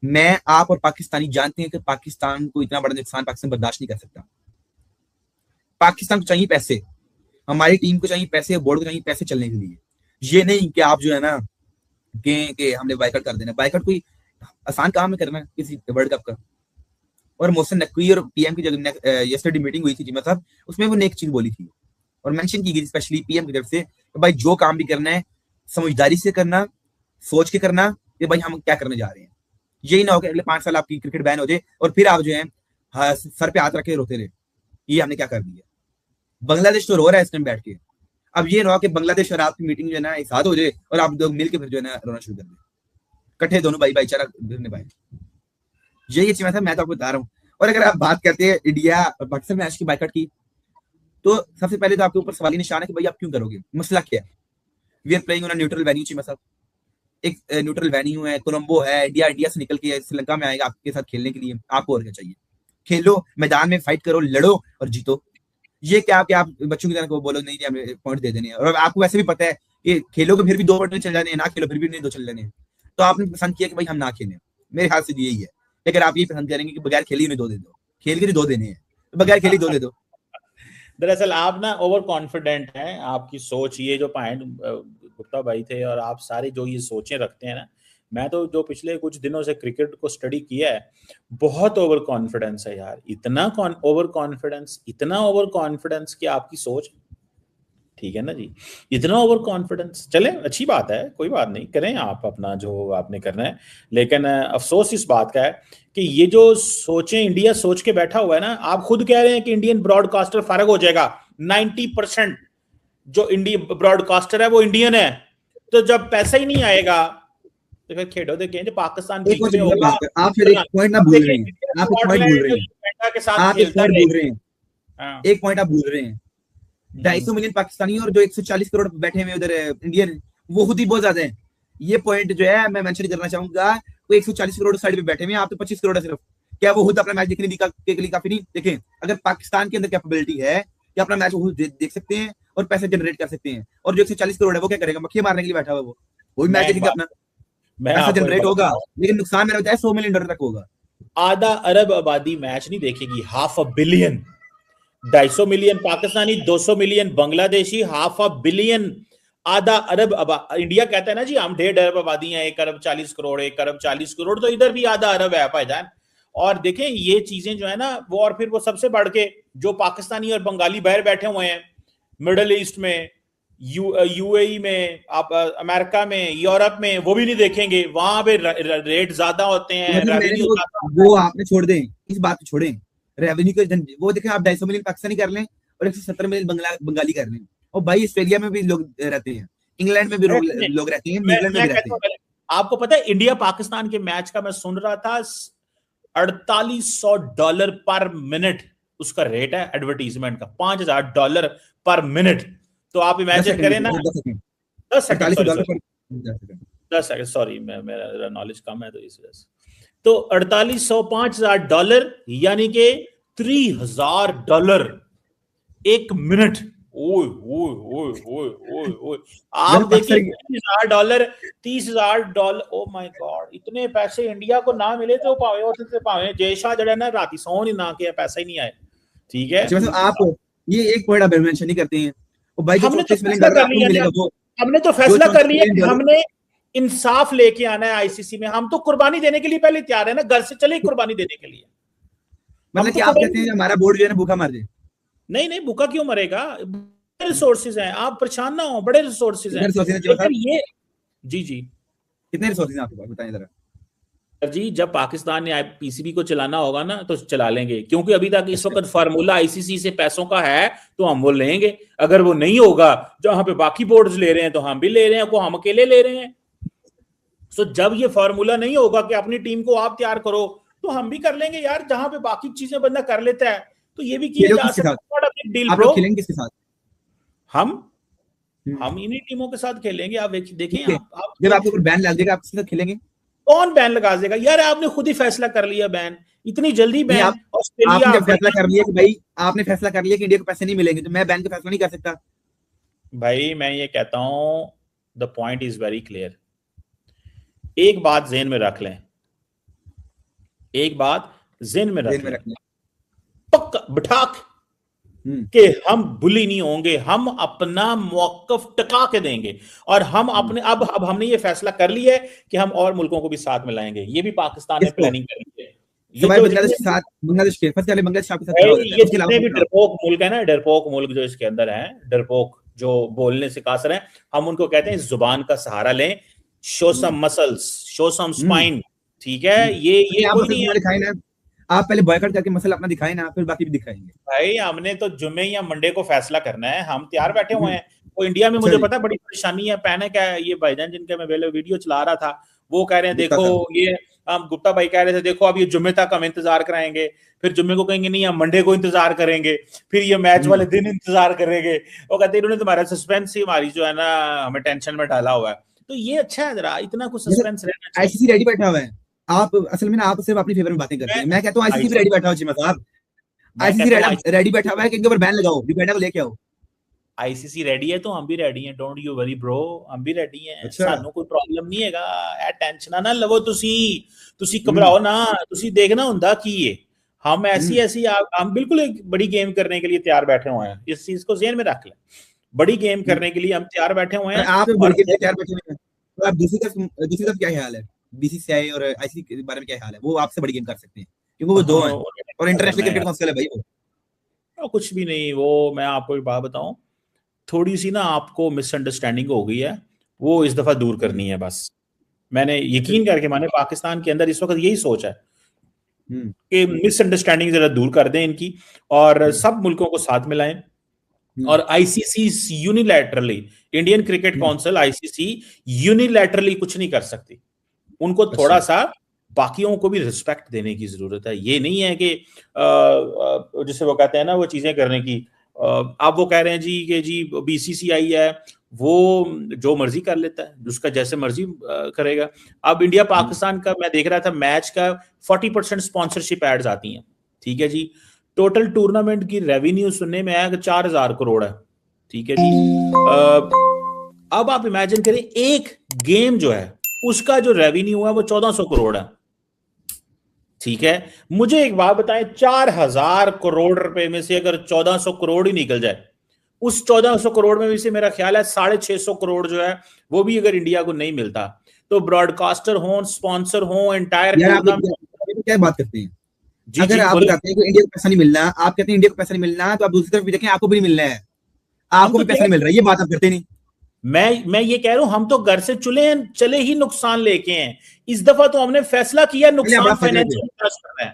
मैं, आप और पाकिस्तानी जानते हैं कि पाकिस्तान को इतना बड़ा नुकसान पाकिस्तान बर्दाश्त नहीं कर सकता। पाकिस्तान को चाहिए पैसे, हमारी टीम को चाहिए पैसे, बोर्ड को चाहिए पैसे चलने के लिए। ये नहीं कि आप जो है ना कि हमने बाइकआउट कर देना। बाइकआउट कोई आसान काम है करना किसी वर्ल्ड कप का। और मोहसिन नकवी और पीएम की जब यस्टरडे मीटिंग हुई थी जी साहब, उसमें वो नेक चीज बोली थी और मेंशन की गई स्पेशली पीएम की तरफ से कि भाई जो काम भी करना है समझदारी से करना, सोच के करना कि भाई हम क्या करने जा रहे हैं। यही ना हो कि अगले 5 साल आपकी क्रिकेट बैन हो जाए और फिर आप जो है सर पे हाथ रख के रोते रहे, ये हमने क्या कर दिया। बांग्लादेश तो रो रहा है इस टाइम बैठ के। अब ये ना हो कि बांग्लादेश और आपकी मीटिंग जो है ना एक साथ हो जाए और आप लोग मिलकर फिर जो है ना रोना शुरू कर दें, कट्ठे दोनों भाई भाईचारा निभाए। यही चीज मैं तो आपको बता रहा हूँ। और अगर आप बात करते हैं इंडिया और पाकिस्तान मैच की बाइकआउट की, तो सबसे पहले तो आपके ऊपर सवाल ही निशान है कि भाई आप क्यों करोगे, मसला क्या है। We are playing on neutral venue चाहिए मतलब एक न्यूट्रल वेन्यू है, कोलंबो है, इंडिया से निकल के श्रीलंका में आएगा आपके साथ खेलने के लिए, आपको और क्या चाहिए। खेलो, मैदान में फाइट करो, लड़ो और जीतो। ये क्या कि आप बच्चों की तरह को बोलो नहीं हमें पॉइंट दे देने हैं, और आपको वैसे भी पता है कि खेलोगे फिर भी 2 पॉइंट चल जाने हैं, ना खेलो फिर भी नहीं 2 चल जाने हैं। तो आपने पसंद किया कि भाई हम ना खेलें। मेरे ख्याल से यही है। अगर आप यही पसंद करेंगे कि बगैर खेली उन्हें 2 दे दो, खेल के भी 2 देने हैं तो बगैर खेली 2 दे दो। दरअसल आप ना ओवर कॉन्फिडेंट हैं, आपकी सोच, ये जो पॉइंट गुप्ता भाई थे और आप सारे जो ये सोचें रखते हैं ना, मैं तो जो पिछले कुछ दिनों से क्रिकेट को स्टडी किया है, बहुत ओवर कॉन्फिडेंस है यार। इतना ओवर कॉन्फिडेंस, इतना ओवर कॉन्फिडेंस कि आपकी सोच, ठीक है ना जी, इतना ओवर कॉन्फिडेंस। चले, अच्छी बात है, कोई बात नहीं, करें आप अपना जो आपने करना है। लेकिन अफसोस इस बात का है कि ये जो सोचें इंडिया सोच के बैठा हुआ है ना, आप खुद कह रहे हैं कि इंडियन ब्रॉडकास्टर फारग हो जाएगा। 90% जो इंडियन ब्रॉडकास्टर है वो इंडियन है। तो जब पैसा ही नहीं आएगा तो फिर खेडो देखें जो पाकिस्तान एक बीच और में होगा। आप फिर एक पॉइंट ना अब भूल देखिए रहे हैं, इंडिया आप एक पॉइंट भूल स्कॉटलैंड रहे हैं, यूगांडा के साथ आप एक खेलता पॉइंट भूल रहे रहेगा। हैं, हाँ। एक पॉइंट आप भूल रहे हैं। 250 मिलियन पाकिस्तानी और जो 140 करोड़ बैठे हुए उधर इंडियन, वो खुद ही बहुत ज्यादा है। ये पॉइंट जो है मैं मेंशन करना चाहूंगा, वो 140 करोड़ साइड पे बैठे हुए हैं, आप तो 25 करोड़ है सिर्फ। क्या वो खुद अपना मैच देखने के लिए काफी नहीं? देखें, अगर पाकिस्तान के अंदर कैपेबिलिटी है कि अपना मैच खुद देख सकते हैं और पैसे जनरेट कर सकते हैं, और जो 140 करोड़ है वो क्या करेगा, मक्खी मारने के लिए बैठा हुआ वो भी मैं मैच एक देखेगा बात अपना, मैं पैसा आपको एक जनरेट बात होगा, बताऊं, लेकिन नुकसान मेरा बताया $100 मिलियन तक होगा। आधा अरब आबादी मैच नहीं देखेगी, half a billion. 250 million Pakistani, 200 million Bangladeshi, half a billion. आधा अरब इंडिया कहता है ना जी हम 1.5 अरब आबादी है, 1 अरब 40 करोड़, 1 अरब 40 करोड़, तो इधर भी आधा अरब है भाईजान। और देखें ये चीजें जो है ना वो, और फिर वो सबसे बढ़ के जो पाकिस्तानी और बंगाली बाहर बैठे हुए हैं मिडल ईस्ट में, यूएई में, आप अमेरिका में, यूरोप में, वो भी नहीं देखेंगे। वहां पे रेट ज्यादा होते तो हैं, मतलब मैंने रेवेन्यू तो ज्यादा होता वो है। आपने छोड़ दें, इस बात को छोड़ें, रेवेन्यू के वो देखें, आप 250 मिलियन पाकिस्तानी कर लें और 170 मिलियन बंगाली कर लें। और भाई ऑस्ट्रेलिया में भी लोग रहते हैं, इंग्लैंड में भी अरे सुनिए, लोग रहते हैं, न्यूजीलैंड में मैं भी रहते कहता हैं। हूँ, आपको पता है इंडिया पाकिस्तान के मैच का मैं सुन रहा था, $4800 पर मिनट उसका रेट है एडवर्टीजमेंट का, $5000 पर मिनट। तो आप दस इमेजिन सेकंड करें ना, 10 सेकंड, 10 सेकंड, अड़तालीस सॉरी डॉलर सॉरी, पर 10 सेकंड। 10 सेकंड, सॉरी, मेरा नॉलेज कम है तो इस वजह से। तो 4800, $5000, यानी कि $3000 एक मिनट। ओए ओए ओए ओए ओए ओए, आप वैसे देखिए पाकिस्तान $30,000, $30,000, ओ माय गॉड। इतने पैसे इंडिया को ना मिले तो भावे उठते भावे जयशाह जड़ा ना राती सौ नहीं ना के पैसा ही नहीं आए, ठीक है। अच्छा वैसे आप ये एक पॉइंट आप मेंशन नहीं करते हैं, और भाई जो हमने तो 34 मिलियन फैसला डॉलर कर आपको लिया ना, मिलेगा वो, हमने तो जो फैसला कर 34 लिया मिलियन कि डॉलर हमने इंसाफ लेके आना है आईसीसी में। हम तो कुर्बानी देने के लिए पहले तैयार है ना, घर से चले कुर्बानी देने के लिए। हम मतलब तो कि आप कहते हैं कुर्बानी, हमारा बोर्ड जो है ना भूखा मर जाए। नहीं नहीं, भूखा क्यों मरेगा, बड़े रिसोर्सेज हैं, आप परेशान ना हो, बड़े रिसोर्सेज कितने हैं। रिसोर्सेज हैं लेकिन साहब, ये, जी जी, कितने रिसोर्सेज हैं आपके पास बताएं जरा। सर जी, जब पाकिस्तान ने पीसीबी को चलाना होगा ना तो चला लेंगे, क्योंकि अभी तक इस अच्छा वक्त फार्मूला आईसीसी से पैसों का है तो हम वो लेंगे। अगर वो नहीं होगा, जहां पे बाकी बोर्ड्स ले रहे हैं तो हम भी ले रहे हैं, को हम अकेले ले रहे हैं। सो जब ये फार्मूला नहीं होगा कि अपनी टीम को आप तैयार करो, तो हम भी कर लेंगे यार, जहां पे बाकी चीजें बंदा कर लेता है तो ये भी किया खेलो जा किसके साथ, सकता है। डील आप ब्रो, लोग खेलेंगे किसके साथ? हम हम्म, हम इन्हीं टीमों के साथ खेलेंगे। आप देखें, ठीक है। आप जब आपके ऊपर बैन लग जाएगा आप किसके साथ खेलेंगे? कौन बैन लगा देगा यार, आपने खुद ही फैसला कर लिया बैन, इतनी जल्दी नहीं, बैन। आप आपने ऑस्ट्रेलिया, जब फैसला कर लिया अफगानिस्तान, कि भाई, आपने फैसला कर लिया कि इंडिया को पैसे नहीं मिलेंगे, तो मैं बैन का फैसला नहीं कर सकता? भाई मैं ये कहता हूं, the point is very clear. एक बात जेहन में रख लें, एक बात ज़हन में जेल में रख रखना। पक्का बिठा कि हम बुली नहीं होंगे, हम अपना मौकफ टिका के देंगे और हम अपने अब हमने ये फैसला कर लिया है कि हम और मुल्कों को भी साथ में लाएंगे। ये भी पाकिस्तान ने किसको? प्लानिंग कर ली है। ये सिवाय जो बांग्लादेश जितने के साथ, बांग्लादेश के सबसे पहले बांग्लादेश आपके साथ भाई खड़ा हो जाता है, ये उसके अलावा जितने नहीं भी खड़ा होता। डरपोक मुल्क है ना, डरपोक मुल्क जो इसके अंदर हैं, डरपोक जो बोलने से कासर हैं, हम उनको कहते हैं जुबान का सहारा लें, show some muscles, show some spine. ठीक है, ये आप कोई मसल नहीं अपना है दिखाए ना, आप पहले बॉयकॉट करके मसल अपना दिखाए ना, फिर बाकी भी दिखाएंगे। भाई। हमने तो जुम्मे या मंडे को फैसला करना है, हम तैयार बैठे हुए हम्म, हैं। वो इंडिया में अच्छा मुझे जी। पता है बड़ी परेशानी है, पैनिक है। ये भाईजान जिनके मैं पहले वीडियो चला रहा था, वो कह रहे हैं गुप्ता देखो साहब। ये, हम गुप्ता भाई कह रहे थे देखो अब ये जुम्मे तक हम इंतजार कराएंगे, फिर जुम्मे को कहेंगे नहीं हम मंडे को इंतजार करेंगे, फिर ये मैच वाले दिन इंतजार करेंगे। वो कहते हैं इन्होंने तुम्हारा सस्पेंस ही हमारी जो है ना हमें टेंशन में डाला हुआ है। तो ये अच्छा है, जरा इतना कुछ सस्पेंस रहना चाहिए। आईसीसी रेडी बैठा हुआ है। आप असल में ना आप सिर्फ अपनी फेवर में बातें करते मैं हैं। मैं कहता हूँ आईसीसी भी रेडी बैठा हुआ चीमा साहब। मैं आईसीसी कहता हूँ रेडी बैठा हुआ है कि इनके ऊपर बैन लगाओ, डिपेंडा को लेके आओ। आईसीसी रेडी है तो हम भी रेडी हैं, डोंट यू वरी ब्रो, हम भी रेडी हैं, अच्छा। ਸਾਨੂੰ ਕੋਈ ਪ੍ਰੋਬਲਮ ਨਹੀਂ ਹੈਗਾ। ਇਹ ਟੈਨਸ਼ਨ ਨਾ ਲਵੋ ਤੁਸੀਂ हम्म, घबराओ ना, ਤੁਸੀਂ देखना ਹੁੰਦਾ ਕੀ है। हम ऐसी हम्म। ऐसी हम बिल्कुल एक बड़ी गेम करने के लिए तैयार बैठे हुए हैं, इस चीज को ज़हन में रख लें। बड़ी गेम करने के लिए हम तैयार बैठे हुए और हैं। आप और बल्कि तैयार बैठे हुए हैं, तो आप दूसरी तरफ क्या ख्याल है? बीसीसीआई और आईसीसी के बारे में क्या ख्याल है? वो आपसे बड़ी गेम कर सकते हैं क्योंकि वो दो हैं, और इंटरनेशनल क्रिकेट काउंसिल है भाई वो। कुछ भी नहीं, वो मैं आपको एक बात बताऊं, थोड़ी सी ना आपको मिसअंडरस्टैंडिंग हो गई है, वो इस दफा दूर करनी है बस। मैंने यकीन करके माने पाकिस्तान के अंदर इस वक्त यही सोच है कि मिसअंडरस्टैंडिंग जरा दूर कर दें इनकी और सब मुल्कों को साथ मिलाएं। और ICC unilaterally, Indian cricket council ICC unilaterally कुछ नहीं कर सकती। उनको थोड़ा सा बाकियों को भी रिस्पेक्ट देने की जरूरत है। ये नहीं है कि जिसे वो कहते हैं ना वो चीजें करने की। अब वो कह रहे हैं जी कि जी बीसीसीआई है वो जो मर्जी कर लेता है, उसका जैसे मर्जी करेगा। अब इंडिया पाकिस्तान का मैं देख रहा था मैच का 40% स्पॉन्सरशिप एड्स आती हैं। ठीक है जी, टोटल टूर्नामेंट की रेवेन्यू सुनने में आया कि 4,000 करोड़ है। ठीक है जी। अब आप इमेजिन करें एक गेम जो है उसका जो रेवेन्यू है वो 1,400 करोड़ है। ठीक है, मुझे एक बात बताएं, 4,000 करोड़ रुपए में से अगर 1,400 करोड़ ही निकल जाए, उस 1,400 करोड़ में भी से मेरा ख्याल है 650 करोड़ जो है वो भी अगर इंडिया को नहीं मिलता, तो ब्रॉडकास्टर हो, स्पॉन्सर हो, एंटायर टूर्नामेंट। क्या बात करते हैं? जी अगर जी आप बताते हैं कि इंडिया को पैसा नहीं मिलना, आप कहते हैं इंडिया को पैसा नहीं मिलना, तो आप दूसरी तरफ भी देखें आपको भी नहीं मिलना है, आपको भी पैसा नहीं मिल रहा है, ये बात आप करते नहीं। मैं ये कह रहा हूं हम तो घर से चले ही नुकसान लेके हैं। इस दफा तो हमने फैसला किया नुकसान फाइनेंशियल करना है।